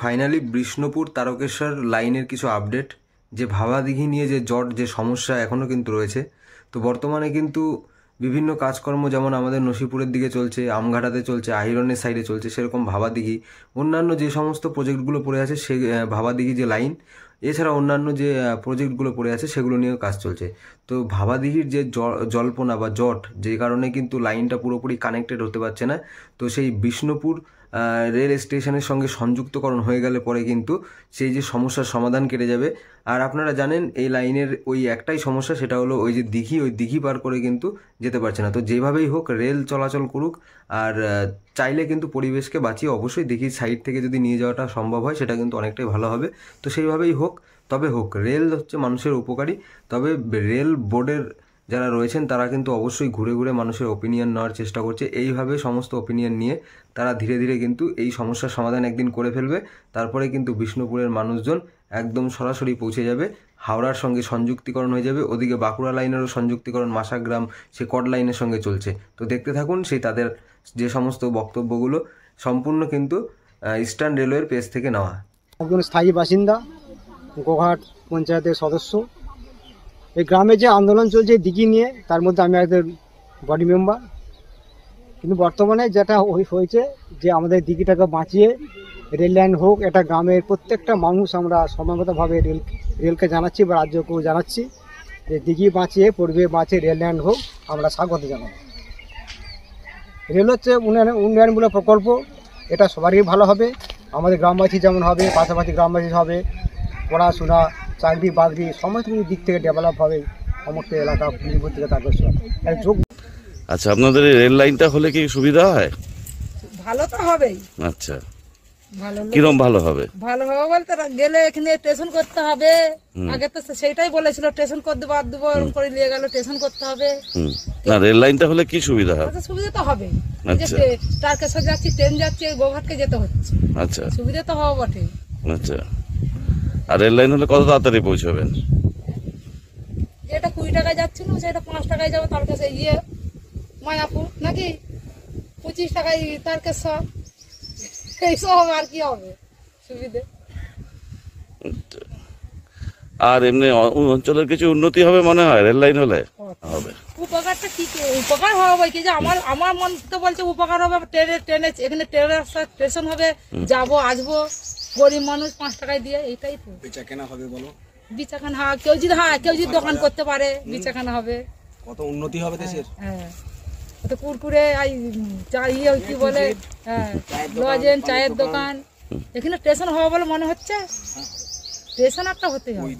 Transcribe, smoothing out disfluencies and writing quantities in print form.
Finally Bishnupur Tarakeswar লাইনের কিছু update, যে ভাবা দিঘি নিয়ে যে সমস্যা এখনও কিন্তু রয়েছে। তো বর্তমানে কিন্তু বিভিন্ন কাজকর্ম যেমন আমাদের নসিপুরের দিকে চলছে, আমঘাটাতে চলছে, আইরনের সাইডে চলছে, সেরকম ভাবা দিঘি অন্যান্য যে সমস্ত প্রজেক্টগুলো পড়ে আছে সে ভাবা দিঘি যে লাইন, এছাড়া অন্যান্য যে প্রজেক্টগুলো পড়ে আছে সেগুলো নিয়েও কাজ চলছে। তো ভাবা দিঘির যে জল্পনা বা জট, যে কারণে কিন্তু লাইনটা পুরোপুরি কানেক্টেড হতে পারছে না। তো সেই বিষ্ণুপুর রেল স্টেশনের সঙ্গে সংযুক্তকরণ হয়ে গেলে পরে কিন্তু সেই যে সমস্যার সমাধান কেটে যাবে। আর আপনারা জানেন এই লাইনের ওই একটাই সমস্যা, সেটা হলো ওই যে দিঘি, ওই দিঘি পার করে কিন্তু যেতে পারছে না। তো যেভাবেই হোক রেল চলাচল করুক, আর চাইলে কিন্তু পরিবেশকে বাঁচিয়ে অবশ্যই দিঘির সাইড থেকে যদি নিয়ে যাওয়াটা সম্ভব হয় সেটা কিন্তু অনেকটাই ভালো হবে। তো সেইভাবেই হোক, তবে হোক। রেল হচ্ছে মানুষের উপকারী, তবে রেল বোর্ডের যারা রয়েছেন তারা কিন্তু অবশ্যই ঘুরে ঘুরে মানুষের ওপিনিয়ন নেওয়ার চেষ্টা করছে। এইভাবে সমস্ত ওপিনিয়ন নিয়ে তারা ধীরে ধীরে কিন্তু এই সমস্যার সমাধান একদিন করে ফেলবে। তারপরে কিন্তু বিষ্ণুপুরের মানুষজন একদম সরাসরি পৌঁছে যাবে, হাওড়ার সঙ্গে সংযুক্তিকরণ হয়ে যাবে। ওদিকে বাঁকুড়া লাইনেরও সংযুক্তিকরণ মাসাগ্রাম সে কড লাইনের সঙ্গে চলছে। তো দেখতে থাকুন সেই তাদের যে সমস্ত বক্তব্যগুলো, সম্পূর্ণ কিন্তু ইস্টার্ন রেলওয়ের পেজ থেকে নেওয়া। একজন স্থায়ী বাসিন্দা, গোঘাট পঞ্চায়েতের সদস্য। এই গ্রামে যে আন্দোলন চলছে দিঘি নিয়ে, তার মধ্যে আমি একজন বডি মেম্বার। কিন্তু বর্তমানে যেটা হয়েছে যে আমাদের দিঘিটাকে বাঁচিয়ে রেল লাইন হোক, এটা গ্রামের প্রত্যেকটা মানুষ আমরা সমাগতভাবে রেলকে জানাচ্ছি বা রাজ্যকেও জানাচ্ছি যে দিঘি বাঁচিয়ে পরিবেশ বাঁচিয়ে রেল লাইন হোক, আমরা স্বাগত জানাই। রেল হচ্ছে উন্নয়নমূলক প্রকল্প, এটা সবারই ভালো হবে, আমাদের গ্রামবাসী যেমন হবে, পাশাপাশি গ্রামবাসী হবে, পড়াশোনা, চাকরি বাকরি সমস্ত কিছু দিক থেকে ডেভেলপ হবে সমস্ত এলাকা বিষ্ণুপুর থেকে তারকেশ্বর। আচ্ছা, আপনাদের এই রেল লাইনটা হলে কি সুবিধা হয়? ভালো তো হবেই। আচ্ছা, কিরকম ভালো হবে? ভালো হবে বলতে গেলে এখানে স্টেশন করতে হবে। আগে তো সেইটাই বলেছিল স্টেশন করে দেবো, আর দেবো করে নিয়ে গেল স্টেশন করতে হবে। না, রেল লাইনটা হলে কি সুবিধা হবে? সুবিধা তো হবে। আচ্ছা, তারকেশ্বর যাচ্ছি, ট্রেন যাচ্ছে, গোঘাটকে যেতে হচ্ছে। আচ্ছা, সুবিধা তো হবে বটে। আচ্ছা, আর রেল লাইন হলে কত তাড়াতাড়ি পৌঁছবেন? যেটা 20 টাকায় যাচ্ছিল সেটা 5 টাকায় যাবে তারকেশ্বর, মায়াপুর নাকি 25 টাকায় তারকেশ্বর, এইসব হবে। আর কি হবে সুবিধে? আর এমনি অঞ্চলের কিছু উন্নতি হবে মনে হয় রেল লাইন হলে? হবে। উপকারটা কি উপকার হবে কি, যে আমার মন তো বলছে উপকার হবে। ট্রেনে এখানে ট্রেনের স্টেশন হবে, যাবো আসবো, গরিব মানুষ 5 টাকায় দিয়ে, এইটাই তো। বেচাকেনা হবে বলো, বেচাখানা। কেউ যদি দোকান করতে পারে বেচাখানা হবে, কত উন্নতি হবে দেশের। হ্যাঁ, তো কুরকুরে কি বলে, লজেন, চায়ের দোকান, এখানে স্টেশন হবে বলে মনে হচ্ছে। স্টেশন একটা হতে হবে।